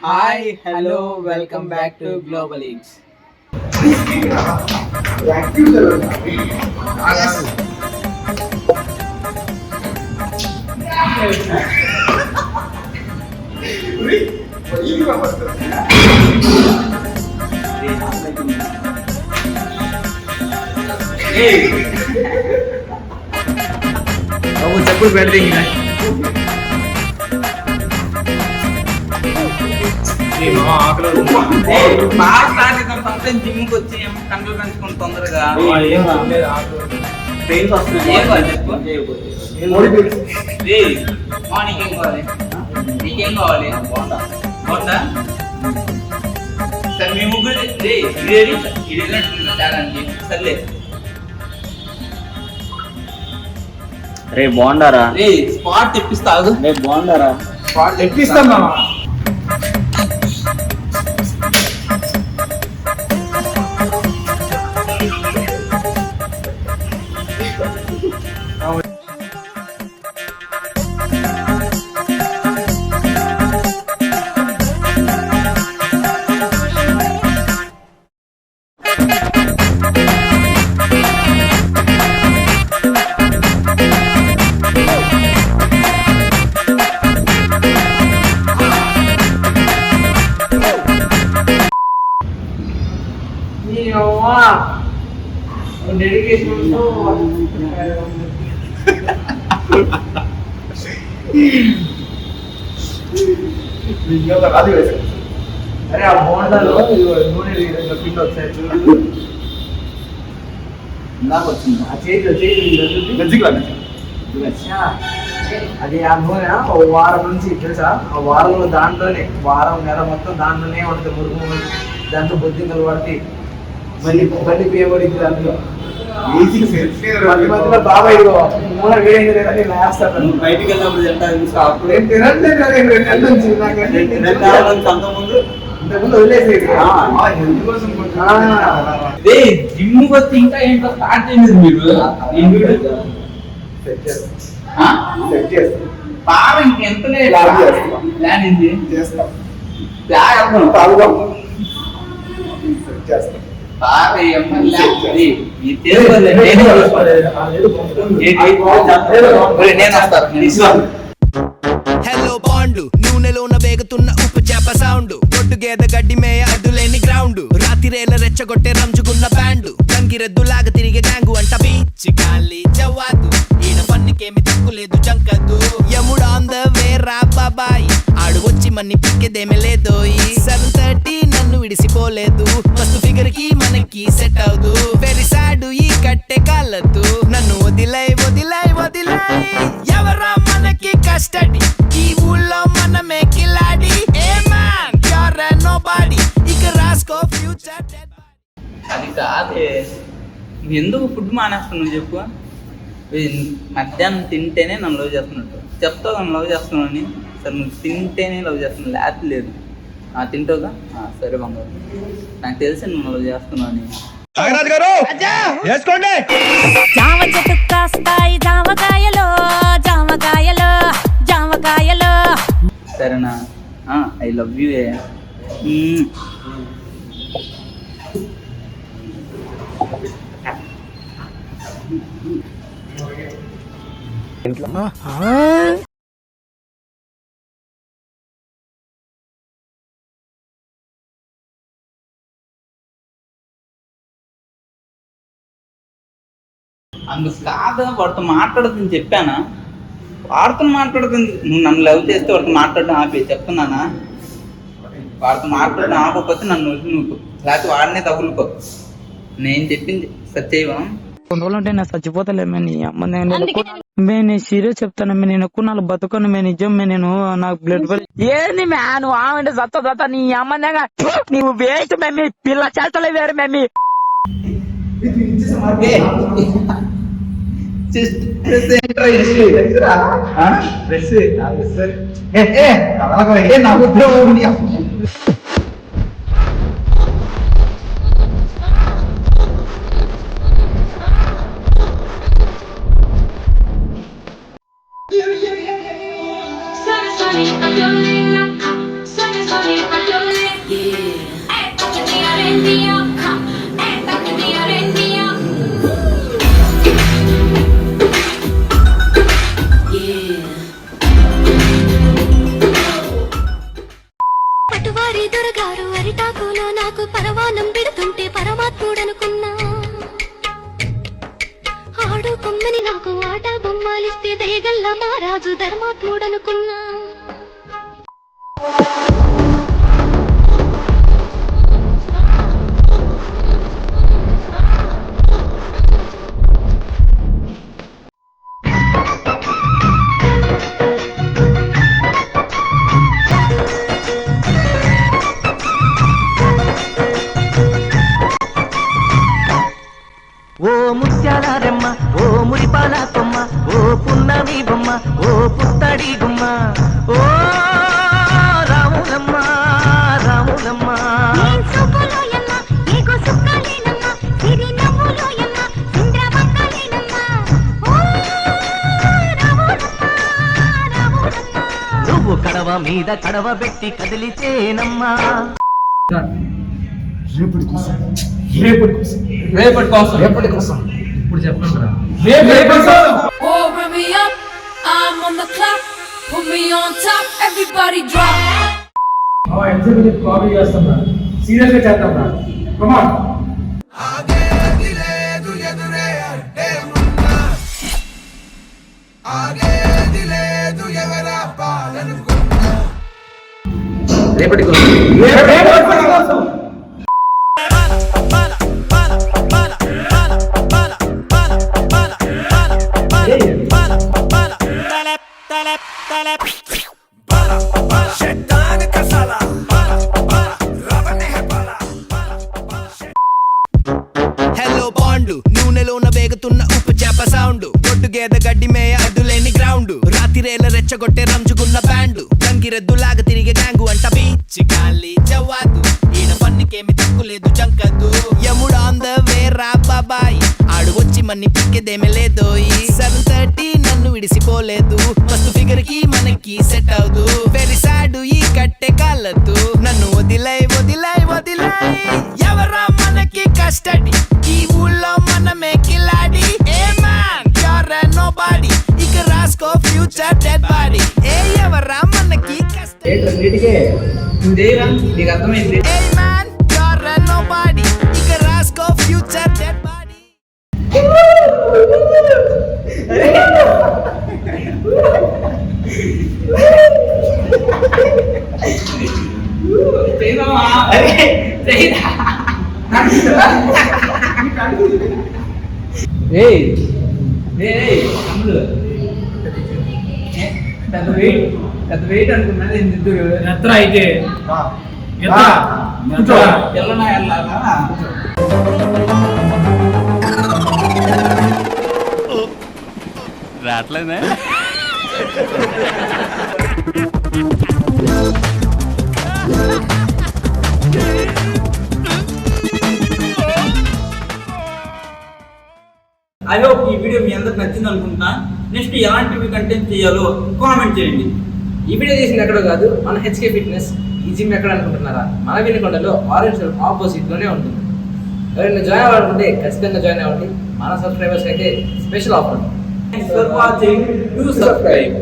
Hi, hello, welcome back to Global Eats. చెప్పులు పెడితే బాగా జిమ్కి వచ్చి కంట్రోల్ పెంచుకుని తొందరగా నీకేం కావాలి నీకేం కావాలి బాగుందా సరే మీ ముగ్గురు తేడానికి సర్లే రే బాగుండారా రే స్పాట్ తెప్పిస్తావు రే బాగుండారా స్పాట్ తెప్పిస్తాం మామ అరే ఆ బోండాలో నూనె పిండి వచ్చాయి చూడు నాకు వచ్చింది ఆ చేతిలో అది ఆ నూనె ఒక వారం నుంచి తెలుసా ఆ వారంలో దాంట్లోనే వారం నెల మొత్తం దాంట్లోనే ఉంటుంది మురుగు దాంట్లో బొద్దింకలు పడితే మళ్ళీ మళ్ళీ పేపడింది దాంట్లో మధ్యలో బాబాయ్ నూనె వేడింది లేదని వేస్తాను బయటికి వెళ్ళినప్పుడు తింటా అప్పుడు ఏం తినండి నెల నుంచి అంతకుముందు ఇంతకుముందు వదిలేసేది జిమ్ వచ్చి ఇంకా ఏంటో స్టార్ట్ చేయండి మీరు బాగా ఇంకెంత ప్లాన్ ఏంటి చేస్తాం హలో బాండు నూనెలోన వేగుతున్న ఉప్పు చేప సౌండ్ కొట్టు గేద గడ్డి మేయ అదులేని గ్రౌండ్ రాతిరేల రెచ్చగొట్టే రంజుకున్న బ్యాండు గంగిరెద్దులాగా తిరిగే గ్యాంగు అంట బీచ్ గాలి జవాదు ఈడ పన్నికేమి తక్కులేదు జంకదు యముడు ఆన్ ద వే రా బాబాయ్ ఆడు వచ్చి మన్ని పిక్కేదేమి లేదోయి 7:30 నన్ను విడిసిపోలేదు మస్తు ఫిగర్ కి మనకి సెట్ అవదు వెరీ సాడ్ ఈ కట్టె కాలదు నన్ను వదిలై వదిలై వదిలై ఎవరా మనకి కస్టడీ ఈ ఊళ్ళో మనమే కిలాడి ఏ మ్యాన్ యూర్ నోబడీ ఇక రాస్కో ఫ్యూచర్ అది కాదే ఎందుకు ఫుడ్ మానేస్తున్నావు చెప్పు మధ్యాహ్నం తింటేనే నన్ను లవ్ చేస్తున్నట్టు చెప్తావు నన్ను లవ్ చేస్తున్నావు అని సరే నువ్వు తింటేనే లవ్ చేస్తున్నావు లేకపోతే లేదు తింటావుగా సరే బంగారు నాకు తెలిసి నువ్వు లవ్ చేస్తున్నావు అని జామ చెట్టు కాస్తాయి జామకాయలో జామకాయలో జామకాయలో సరేనా ఐ లవ్ యూ అందుకు కాదు వాడితో మాట్లాడుతుంది చెప్పానా వాడితో మాట్లాడుతుంది నువ్వు నన్ను లవ్ చేస్తే వాడితో మాట్లాడడం ఆపే చెప్తున్నానా వాడితో మాట్లాడడం ఆపకపోతే నన్ను నువ్వు లేకపోతే వాడినే తగులుకో నేను చెప్పింది సత్యవా కొన్ని రోజులు అంటే నేను చచ్చిపోతలేమే నీ అమ్మ నేను సీరియస్ చెప్తాను నేను ఎక్కువ నాలుగు బతుకను మే నిజం నేను నాకు బ్లడ్ ఏంది మే నువ్వు ఆమె సత్త నీ అమ్మందంగా నీవు వేస్ట్ మేమి పిల్ల చేస్తలే వేరు మేమి Sunny, I'm your lady. Sunny, India, ha, and up near India. Yeah. పటువారి దొరగారు అరిటాకులో నాకు పరవానం పెడుతుంటే పరమాత్ముడనుకున్నా ఆడు కొమ్మని నాకు ఆట బొమ్మాలిస్తే దయగల్ల మహారాజు ధర్మాత్ముడనుకున్నా ఓ ముత్యాల రెమ్మ ఓ మురిపాల కొమ్మ ఓ పున్నమి బొమ్మ ఓ పుత్తడి గుమ్మ ఓ రాములమ్మ రాములమ్మ నేను సూపులోయమ్మ ఏగో సుక్కలేనమ్మ సిరి నవ్వులోయమ్మ చంద్రవంకలేనమ్మ ఓ రాములమ్మ రాములమ్మ నువ్వు కడవ మీద కడవ పెట్టి కదిలితేనమ్మా Oh, bring me up, I'm on the clock. Put me on top, everybody drop. Serious గా చేద్దాం రా కమాన్ రేపటి కోసం హలో బాండు నూనెలోన వేగుతున్న ఉప్పు చేప సౌండ్ గొడ్డు గేద గడ్డి మేయ అడ్డులేని గ్రౌండ్ రాతిరేల రెచ్చగొట్టే రంజుకున్న బ్యాండు గంగిరెద్దులాగా తిరిగే గ్యాంగు అంట బీచ్ గాలి జవాదు ఈడ పన్నికేమి తక్కులేదు జంకదు యముడు ఆన్ ద వే రా బాబాయ్ ఆడు వచ్చి మన్ని పిక్కేదేమే లేదోయి 7:30 నన్ను విడిసిపోలేదు మస్తు ఫిగర్ కి మనకి సెట్ అవదు వెరీ సాడ్ ఈ కట్టె కాలదు నన్ను వదిలై వదిలై వదిలై ఎవరా మనకి కస్టడీ ఈ ఊళ్ళో మనమే కిలాడి ఏ మ్యాన్ యూర్ నో బాడీ ఇక రాసుకో ఫ్యూచర్ డెడ్ బాడీ ఏ ఎవరా మనకి కస్టడీ నువ్వు చేయరా నీకు అర్థమైంది hey man you're no body ఇక రాసుకో ఫ్యూచర్ డెడ్ బాడీ పెద్ద వెయిట్ అనుకున్నది ఇద్దరు ఎత్ర అయితే ఎల్లనా ఎల్లాలా రావట్లేదే ఐ హోప్ ఈ వీడియో మీ అందరికి నచ్చింది అనుకుంటున్నా. నెక్స్ట్ ఎలాంటివి కంటెంట్ చేయాలో కామెంట్ చేయండి. ఈ వీడియో చేసింది ఎక్కడో కాదు, మన హెచ్కే ఫిట్నెస్. ఈ జిమ్ ఎక్కడ అనుకుంటున్నారా? మన వినుకొండలో ఆరెంజ్ ఆపోజిట్ లోనే ఉంటుంది. ఎవరైనా జాయిన్ అవ్వాలనుకుంటే ఖచ్చితంగా జాయిన్ అవ్వండి. మన సబ్స్క్రైబర్స్ అయితే special offer. Thanks for watching. Do subscribe.